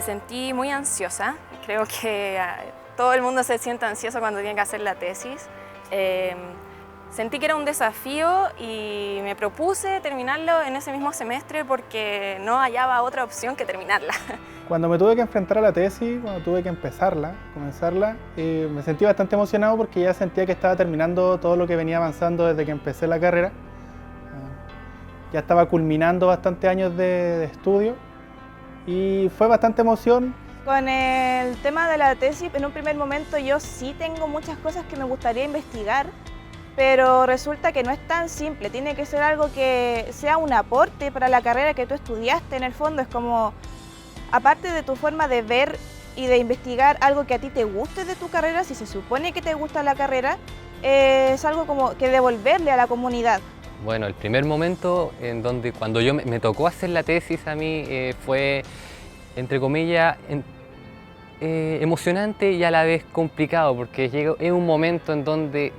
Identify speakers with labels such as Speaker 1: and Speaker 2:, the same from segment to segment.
Speaker 1: Me sentí muy ansiosa. Creo que todo el mundo se siente ansioso cuando tiene que hacer la tesis. Sentí que era un desafío y me propuse terminarlo en ese mismo semestre porque no hallaba otra opción que terminarla.
Speaker 2: Cuando me tuve que enfrentar a la tesis, cuando tuve que comenzarla, me sentí bastante emocionado porque ya sentía que estaba terminando todo lo que venía avanzando desde que empecé la carrera. Ya estaba culminando bastantes años de estudio y fue bastante emoción.
Speaker 3: Con el tema de la tesis, en un primer momento yo sí tengo muchas cosas que me gustaría investigar, pero resulta que no es tan simple, tiene que ser algo que sea un aporte para la carrera que tú estudiaste. En el fondo es como, aparte de tu forma de ver y de investigar algo que a ti te guste de tu carrera, si se supone que te gusta la carrera, es algo como que devolverle a la comunidad.
Speaker 4: Bueno, el primer momento en donde cuando me tocó hacer la tesis a mí fue, entre comillas, emocionante y a la vez complicado, porque es un momento en donde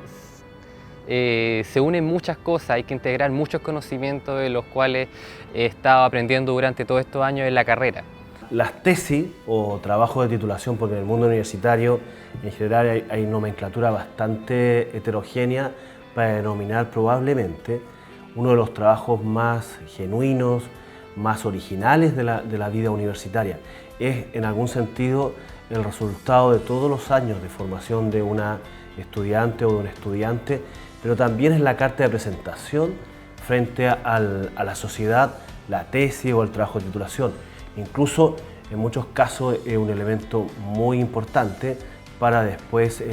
Speaker 4: se unen muchas cosas, hay que integrar muchos conocimientos de los cuales he estado aprendiendo durante todos estos años en la carrera.
Speaker 5: Las tesis o trabajos de titulación, porque en el mundo universitario en general hay nomenclatura bastante heterogénea para denominar probablemente uno de los trabajos más genuinos, más originales de la vida universitaria. Es en algún sentido el resultado de todos los años de formación de una estudiante o de un estudiante, pero también es la carta de presentación frente a la sociedad, la tesis o el trabajo de titulación. Incluso en muchos casos es un elemento muy importante para después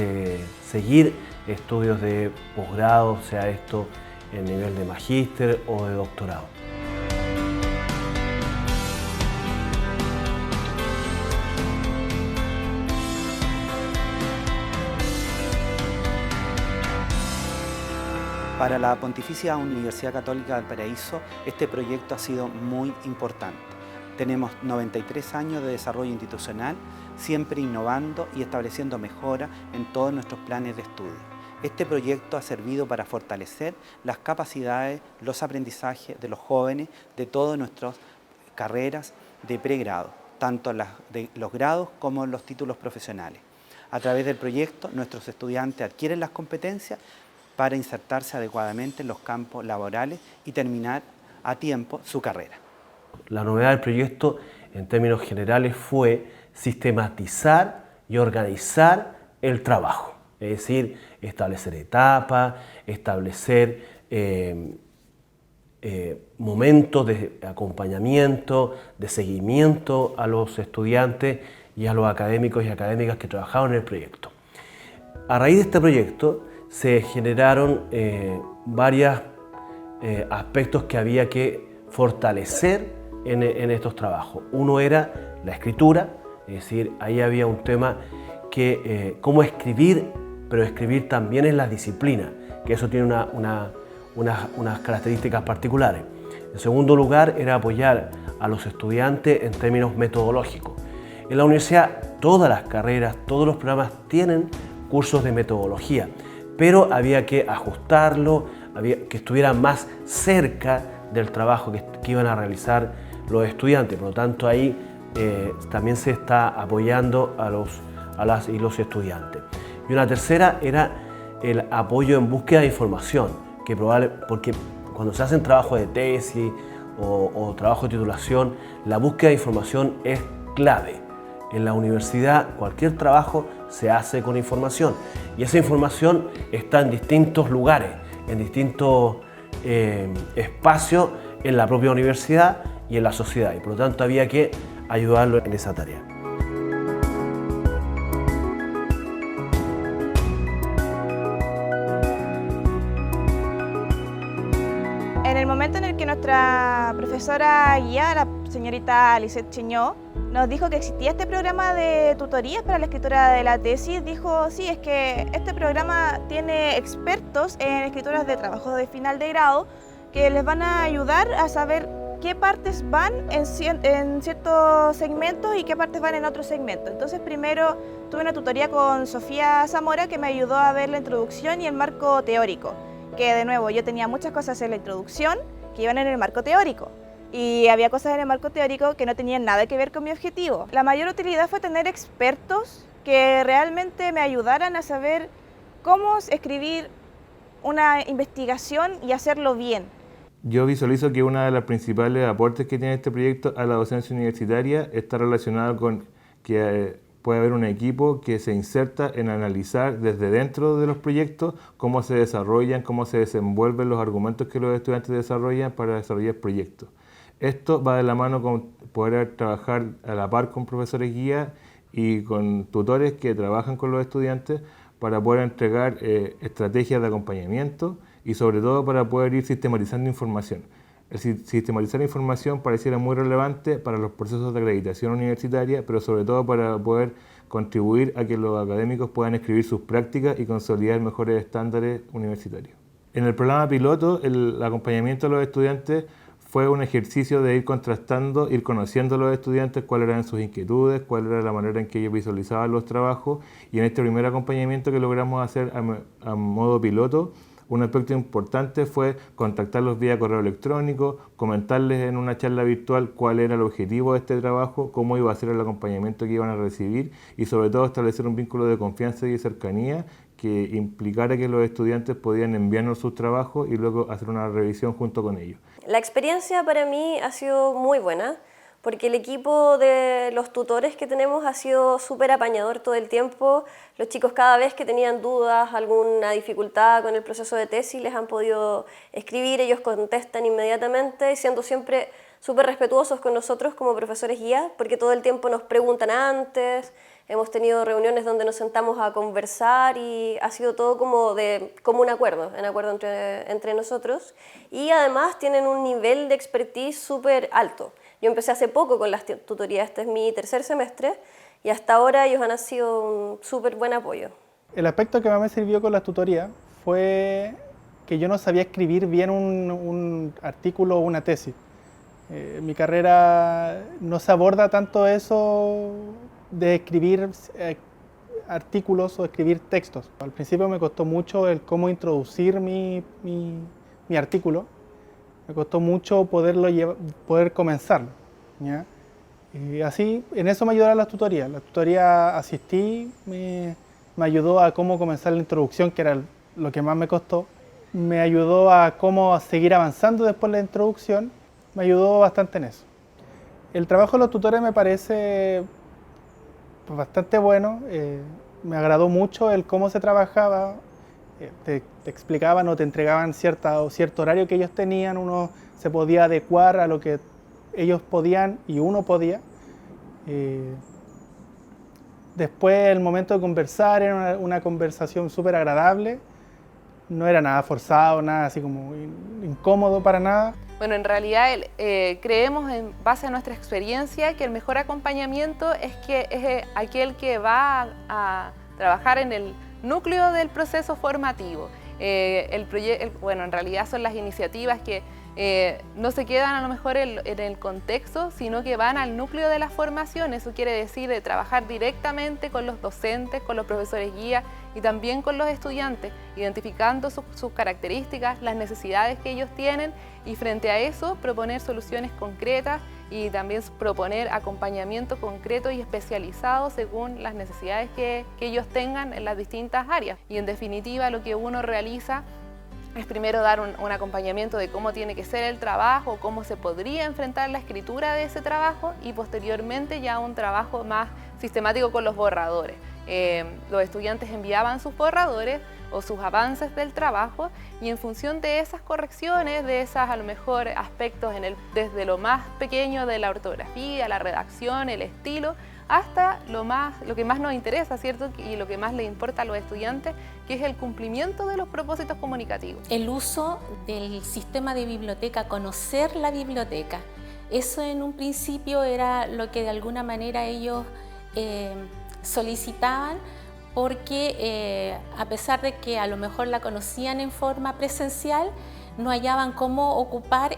Speaker 5: seguir estudios de posgrado, sea esto en nivel de magíster o de doctorado.
Speaker 6: Para la Pontificia Universidad Católica de Valparaíso, este proyecto ha sido muy importante. Tenemos 93 años de desarrollo institucional, siempre innovando y estableciendo mejoras en todos nuestros planes de estudio. Este proyecto ha servido para fortalecer las capacidades, los aprendizajes de los jóvenes de todas nuestras carreras de pregrado, tanto de los grados como los títulos profesionales. A través del proyecto, nuestros estudiantes adquieren las competencias para insertarse adecuadamente en los campos laborales y terminar a tiempo su carrera.
Speaker 5: La novedad del proyecto, en términos generales, fue sistematizar y organizar el trabajo. Es decir, establecer etapas, establecer momentos de acompañamiento, de seguimiento a los estudiantes y a los académicos y académicas que trabajaban en el proyecto. A raíz de este proyecto se generaron varios aspectos que había que fortalecer en estos trabajos. Uno era la escritura, es decir, ahí había un tema que cómo escribir, pero escribir también en las disciplinas, que eso tiene unas características particulares. En segundo lugar, era apoyar a los estudiantes en términos metodológicos. En la universidad, todas las carreras, todos los programas tienen cursos de metodología, pero había que ajustarlo, había que estuviera más cerca del trabajo que iban a realizar los estudiantes. Por lo tanto, ahí también se está apoyando a las y los estudiantes. Y una tercera era el apoyo en búsqueda de información, porque cuando se hacen trabajos de tesis o trabajo de titulación, la búsqueda de información es clave. En la universidad cualquier trabajo se hace con información y esa información está en distintos lugares, en distintos espacios en la propia universidad y en la sociedad, y por lo tanto había que ayudarlo en esa tarea.
Speaker 3: En el momento en el que nuestra profesora guía, la señorita Lisette Cheñó, nos dijo que existía este programa de tutorías para la escritura de la tesis, dijo, sí, es que este programa tiene expertos en escrituras de trabajo de final de grado que les van a ayudar a saber qué partes van en ciertos segmentos y qué partes van en otros segmentos. Entonces primero tuve una tutoría con Sofía Zamora que me ayudó a ver la introducción y el marco teórico, que de nuevo yo tenía muchas cosas en la introducción que iban en el marco teórico. y había cosas en el marco teórico que no tenían nada que ver con mi objetivo. La mayor utilidad fue tener expertos que realmente me ayudaran a saber cómo escribir una investigación y hacerlo bien.
Speaker 7: Yo visualizo que uno de los principales aportes que tiene este proyecto a la docencia universitaria está relacionado con que puede haber un equipo que se inserta en analizar desde dentro de los proyectos cómo se desarrollan, cómo se desenvuelven los argumentos que los estudiantes desarrollan para desarrollar proyectos. Esto va de la mano con poder trabajar a la par con profesores guías y con tutores que trabajan con los estudiantes para poder entregar estrategias de acompañamiento y sobre todo para poder ir sistematizando información. Sistematizar información pareciera muy relevante para los procesos de acreditación universitaria, pero sobre todo para poder contribuir a que los académicos puedan escribir sus prácticas y consolidar mejores estándares universitarios. En el programa piloto, el acompañamiento a los estudiantes fue un ejercicio de ir contrastando, ir conociendo a los estudiantes cuáles eran sus inquietudes, cuál era la manera en que ellos visualizaban los trabajos, y en este primer acompañamiento que logramos hacer a modo piloto, un aspecto importante fue contactarlos vía correo electrónico, comentarles en una charla virtual cuál era el objetivo de este trabajo, cómo iba a ser el acompañamiento que iban a recibir y sobre todo establecer un vínculo de confianza y de cercanía que implicara que los estudiantes podían enviarnos sus trabajos y luego hacer una revisión junto con ellos.
Speaker 8: La experiencia para mí ha sido muy buena, porque el equipo de los tutores que tenemos ha sido súper apañador todo el tiempo. Los chicos cada vez que tenían dudas, alguna dificultad con el proceso de tesis, les han podido escribir, ellos contestan inmediatamente, siendo siempre súper respetuosos con nosotros como profesores guías, porque todo el tiempo nos preguntan antes, hemos tenido reuniones donde nos sentamos a conversar y ha sido todo como un acuerdo, entre nosotros. Y además tienen un nivel de expertise súper alto. Yo empecé hace poco con las tutorías, este es mi tercer semestre, y hasta ahora ellos han sido un súper buen apoyo.
Speaker 2: El aspecto que más me sirvió con las tutorías fue que yo no sabía escribir bien un artículo o una tesis. Mi carrera no se aborda tanto eso de escribir artículos o escribir textos. Al principio me costó mucho el cómo introducir mi artículo. Me costó mucho poder comenzarlo, ¿ya? Y así, en eso me ayudaron las tutorías. La tutoría asistí, me ayudó a cómo comenzar la introducción, que era lo que más me costó. Me ayudó a cómo seguir avanzando después de la introducción. Me ayudó bastante en eso. El trabajo de los tutores me parece bastante bueno. Me agradó mucho el cómo se trabajaba. Te explicaban o te entregaban cierto horario que ellos tenían, uno se podía adecuar a lo que ellos podían y uno podía. Después el momento de conversar era una conversación súper agradable, no era nada forzado, nada así como incómodo para nada.
Speaker 9: Bueno, en realidad creemos en base a nuestra experiencia que el mejor acompañamiento es aquel que va a trabajar en el núcleo del proceso formativo. Bueno, en realidad son las iniciativas que no se quedan a lo mejor en el contexto, sino que van al núcleo de la formación. Eso quiere decir de trabajar directamente con los docentes, con los profesores guía y también con los estudiantes, identificando sus características, las necesidades que ellos tienen y frente a eso proponer soluciones concretas y también proponer acompañamiento concreto y especializado según las necesidades que ellos tengan en las distintas áreas. Y en definitiva lo que uno realiza es primero dar un acompañamiento de cómo tiene que ser el trabajo, cómo se podría enfrentar la escritura de ese trabajo y posteriormente ya un trabajo más sistemático con los borradores. Los estudiantes enviaban sus borradores o sus avances del trabajo y en función de esas correcciones, de esas a lo mejor aspectos desde lo más pequeño de la ortografía, la redacción, el estilo, hasta lo que más nos interesa, ¿cierto? Y lo que más le importa a los estudiantes, que es el cumplimiento de los propósitos comunicativos.
Speaker 10: El uso del sistema de biblioteca, conocer la biblioteca, eso en un principio era lo que de alguna manera ellos solicitaban, porque a pesar de que a lo mejor la conocían en forma presencial, no hallaban cómo ocupar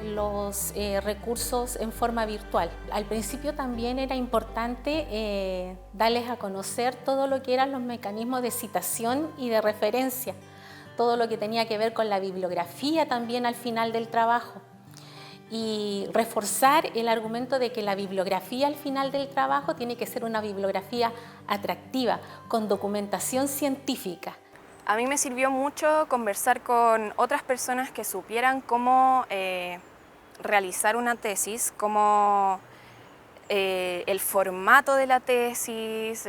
Speaker 10: los recursos en forma virtual. Al principio también era importante darles a conocer todo lo que eran los mecanismos de citación y de referencia, todo lo que tenía que ver con la bibliografía también al final del trabajo. y reforzar el argumento de que la bibliografía al final del trabajo tiene que ser una bibliografía atractiva, con documentación científica.
Speaker 1: A mí me sirvió mucho conversar con otras personas que supieran cómo realizar una tesis, cómo el formato de la tesis,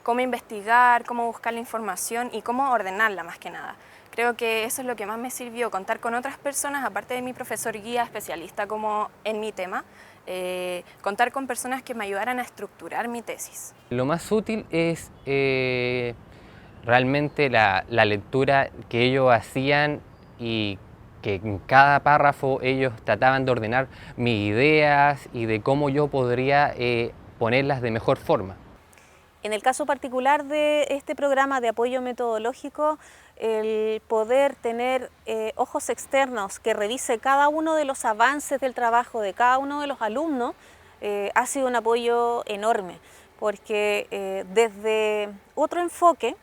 Speaker 1: cómo investigar, cómo buscar la información y cómo ordenarla más que nada. Creo que eso es lo que más me sirvió, contar con otras personas, aparte de mi profesor guía especialista como en mi tema, contar con personas que me ayudaran a estructurar mi tesis.
Speaker 4: Lo más útil es realmente la lectura que ellos hacían y que en cada párrafo ellos trataban de ordenar mis ideas y de cómo yo podría ponerlas de mejor forma.
Speaker 11: En el caso particular de este programa de apoyo metodológico, el poder tener ojos externos que revise cada uno de los avances del trabajo de cada uno de los alumnos ha sido un apoyo enorme, porque desde otro enfoque,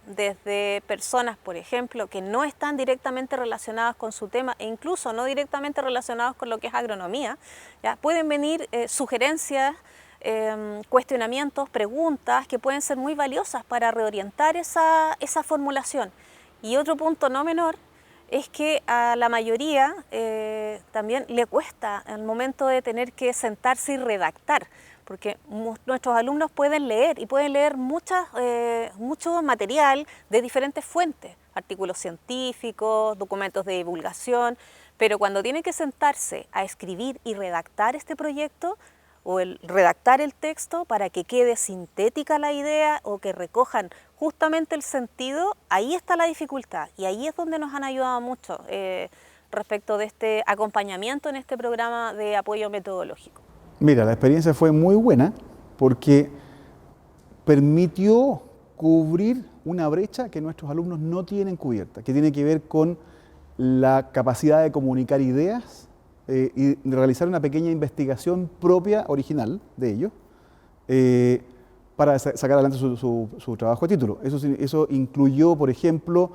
Speaker 11: desde personas, por ejemplo, que no están directamente relacionadas con su tema e incluso no directamente relacionadas con lo que es agronomía, ¿ya? Pueden venir sugerencias, cuestionamientos, preguntas que pueden ser muy valiosas para reorientar esa formulación. Y otro punto no menor es que a la mayoría también le cuesta el momento de tener que sentarse y redactar, porque nuestros alumnos pueden leer y pueden leer mucho material de diferentes fuentes, artículos científicos, documentos de divulgación, pero cuando tienen que sentarse a escribir y redactar este proyecto, o redactar el texto para que quede sintética la idea o que recojan justamente el sentido, ahí está la dificultad y ahí es donde nos han ayudado mucho respecto de este acompañamiento en este programa de apoyo metodológico.
Speaker 12: Mira, la experiencia fue muy buena porque permitió cubrir una brecha que nuestros alumnos no tienen cubierta, que tiene que ver con la capacidad de comunicar ideas y realizar una pequeña investigación propia, original de ellos, para sacar adelante su trabajo de título. Eso incluyó, por ejemplo,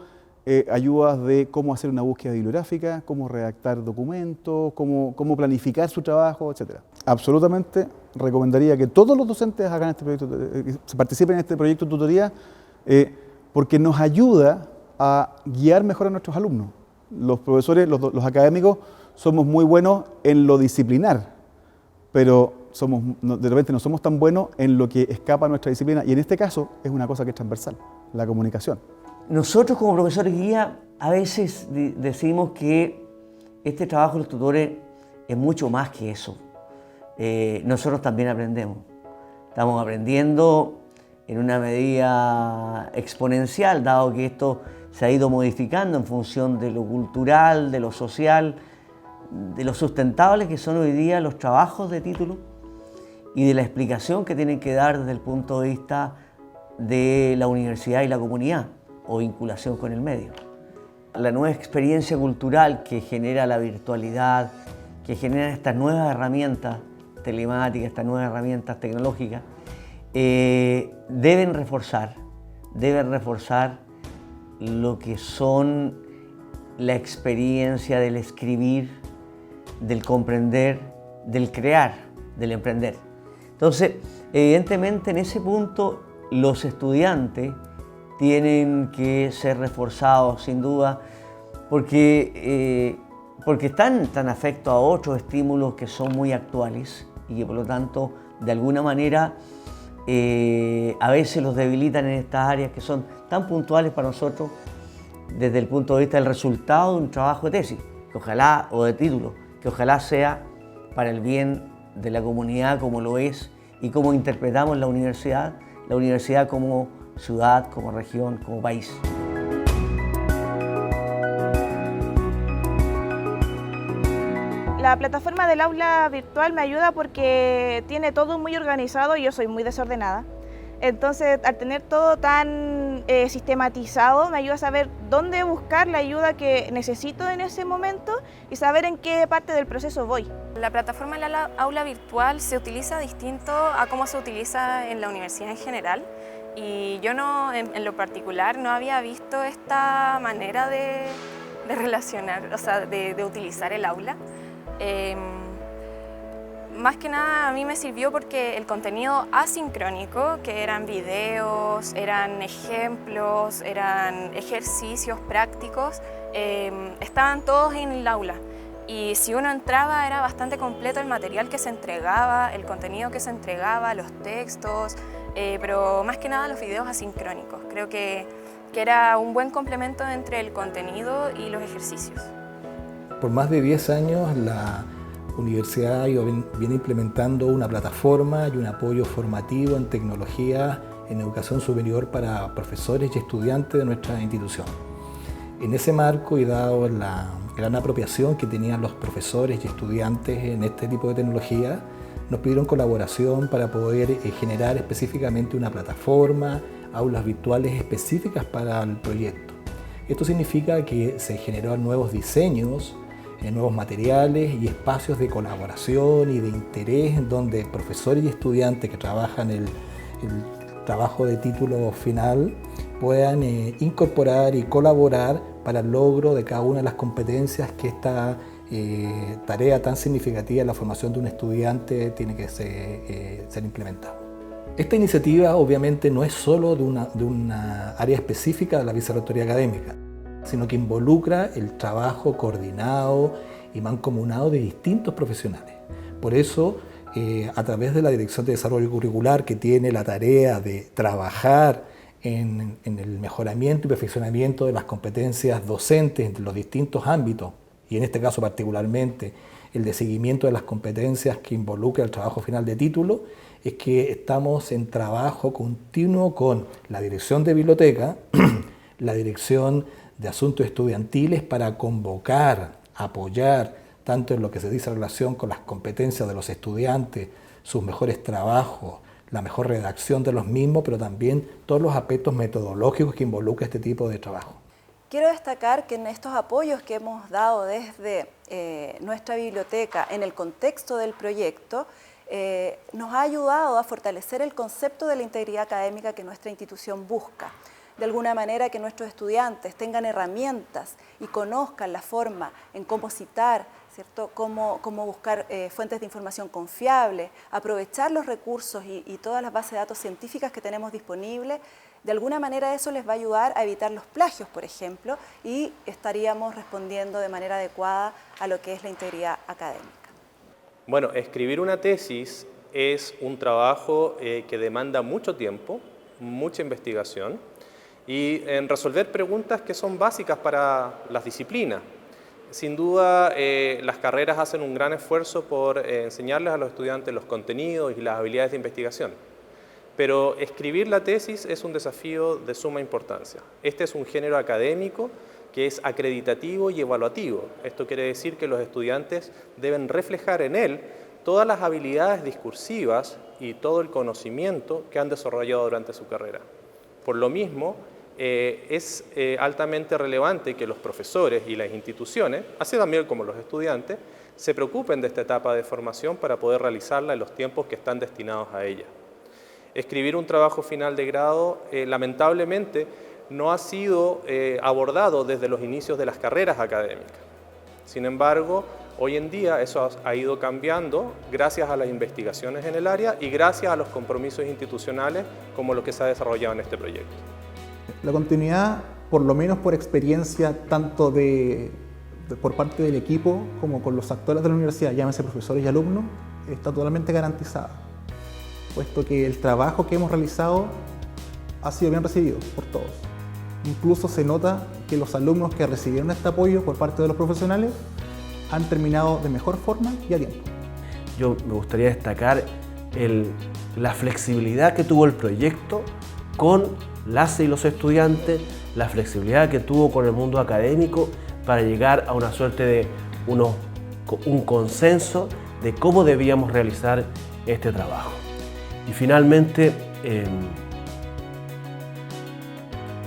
Speaker 12: ayudas de cómo hacer una búsqueda bibliográfica, cómo redactar documentos, cómo planificar su trabajo, etc. Absolutamente recomendaría que todos los docentes hagan este proyecto, participen en este proyecto de tutoría, porque nos ayuda a guiar mejor a nuestros alumnos. Los profesores, los académicos, somos muy buenos en lo disciplinar, pero de repente no somos tan buenos en lo que escapa a nuestra disciplina, y en este caso es una cosa que es transversal, la comunicación.
Speaker 13: Nosotros como profesores guía a veces decimos que este trabajo de los tutores es mucho más que eso. Nosotros también aprendemos. Estamos aprendiendo en una medida exponencial, dado que esto se ha ido modificando en función de lo cultural, de lo social, de lo sustentable que son hoy día los trabajos de título y de la explicación que tienen que dar desde el punto de vista de la universidad y la comunidad o vinculación con el medio. La nueva experiencia cultural que genera la virtualidad, que generan estas nuevas herramientas telemáticas, estas nuevas herramientas tecnológicas, deben reforzar lo que son la experiencia del escribir, del comprender, del crear, del emprender. Entonces, evidentemente en ese punto los estudiantes tienen que ser reforzados sin duda porque están afectos a otros estímulos que son muy actuales y que por lo tanto de alguna manera a veces los debilitan en estas áreas que son tan puntuales para nosotros desde el punto de vista del resultado de un trabajo de tesis, que ojalá, o de título, que ojalá sea para el bien de la comunidad como lo es y como interpretamos la universidad como ciudad, como región, como país.
Speaker 3: La plataforma del aula virtual me ayuda porque tiene todo muy organizado y yo soy muy desordenada. Entonces, al tener todo tan sistematizado, me ayuda a saber dónde buscar la ayuda que necesito en ese momento y saber en qué parte del proceso voy.
Speaker 1: La plataforma del aula virtual se utiliza distinto a cómo se utiliza en la universidad en general. Y yo en lo particular no había visto esta manera de relacionar, o sea, de utilizar el aula. Más que nada a mí me sirvió porque el contenido asincrónico, que eran videos, eran ejemplos, eran ejercicios prácticos, estaban todos en el aula. Y si uno entraba era bastante completo el material que se entregaba, el contenido que se entregaba, los textos, pero más que nada los videos asincrónicos. Creo que era un buen complemento entre el contenido y los ejercicios.
Speaker 14: Por más de 10 años la universidad viene implementando una plataforma y un apoyo formativo en tecnología en educación superior para profesores y estudiantes de nuestra institución. En ese marco y dado la gran apropiación que tenían los profesores y estudiantes en este tipo de tecnología, nos pidieron colaboración para poder generar específicamente una plataforma, aulas virtuales específicas para el proyecto. Esto significa que se generaron nuevos diseños, nuevos materiales y espacios de colaboración y de interés en donde profesores y estudiantes que trabajan el trabajo de título final puedan incorporar y colaborar para el logro de cada una de las competencias que esta tarea tan significativa en la formación de un estudiante tiene que ser implementada. Esta iniciativa obviamente no es solo de una área específica de la Vicerrectoría Académica, sino que involucra el trabajo coordinado y mancomunado de distintos profesionales. Por eso, a través de la Dirección de Desarrollo Curricular, que tiene la tarea de trabajar en el mejoramiento y perfeccionamiento de las competencias docentes en los distintos ámbitos, y en este caso particularmente el de seguimiento de las competencias que involucra el trabajo final de título, es que estamos en trabajo continuo con la Dirección de Biblioteca, la Dirección de Asuntos Estudiantiles para convocar, apoyar, tanto en lo que se dice en relación con las competencias de los estudiantes, sus mejores trabajos, la mejor redacción de los mismos, pero también todos los aspectos metodológicos que involucra este tipo de trabajo.
Speaker 15: Quiero destacar que en estos apoyos que hemos dado desde nuestra biblioteca en el contexto del proyecto, nos ha ayudado a fortalecer el concepto de la integridad académica que nuestra institución busca. De alguna manera que nuestros estudiantes tengan herramientas y conozcan la forma en cómo citar, ¿cierto? Cómo buscar fuentes de información confiables, aprovechar los recursos y todas las bases de datos científicas que tenemos disponibles. De alguna manera eso les va a ayudar a evitar los plagios, por ejemplo, y estaríamos respondiendo de manera adecuada a lo que es la integridad académica.
Speaker 16: Bueno, escribir una tesis es un trabajo que demanda mucho tiempo, mucha investigación y en resolver preguntas que son básicas para las disciplinas. Sin duda, las carreras hacen un gran esfuerzo por enseñarles a los estudiantes los contenidos y las habilidades de investigación. Pero escribir la tesis es un desafío de suma importancia. Este es un género académico que es acreditativo y evaluativo. Esto quiere decir que los estudiantes deben reflejar en él todas las habilidades discursivas y todo el conocimiento que han desarrollado durante su carrera. Por lo mismo, es altamente relevante que los profesores y las instituciones, así también como los estudiantes, se preocupen de esta etapa de formación para poder realizarla en los tiempos que están destinados a ella. Escribir un trabajo final de grado, lamentablemente, no ha sido abordado desde los inicios de las carreras académicas. Sin embargo, hoy en día eso ha ido cambiando gracias a las investigaciones en el área y gracias a los compromisos institucionales como lo que se ha desarrollado en este proyecto.
Speaker 17: La continuidad, por lo menos por experiencia, tanto por parte del equipo como con los actores de la universidad, llámese profesores y alumnos, está totalmente garantizada, puesto que el trabajo que hemos realizado ha sido bien recibido por todos. Incluso se nota que los alumnos que recibieron este apoyo por parte de los profesionales han terminado de mejor forma y a tiempo.
Speaker 5: Yo me gustaría destacar la flexibilidad que tuvo el proyecto con las y los estudiantes, la flexibilidad que tuvo con el mundo académico para llegar a una suerte de un consenso de cómo debíamos realizar este trabajo. Y finalmente,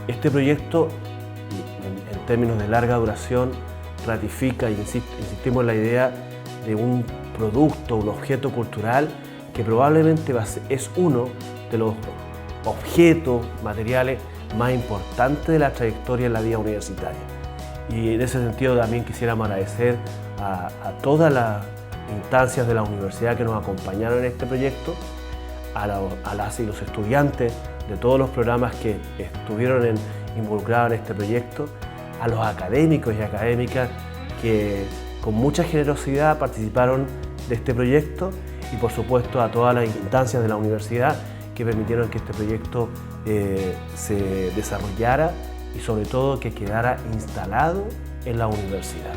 Speaker 5: este proyecto, en términos de larga duración, ratifica, y insistimos en la idea de un producto, un objeto cultural que probablemente es uno de los objetos materiales más importantes de la trayectoria en la vida universitaria. Y en ese sentido también quisiéramos agradecer a todas las instancias de la universidad que nos acompañaron en este proyecto, a las y los estudiantes de todos los programas que estuvieron involucrados en este proyecto, a los académicos y académicas que con mucha generosidad participaron de este proyecto y por supuesto a todas las instancias de la universidad que permitieron que este proyecto se desarrollara y sobre todo que quedara instalado en la universidad.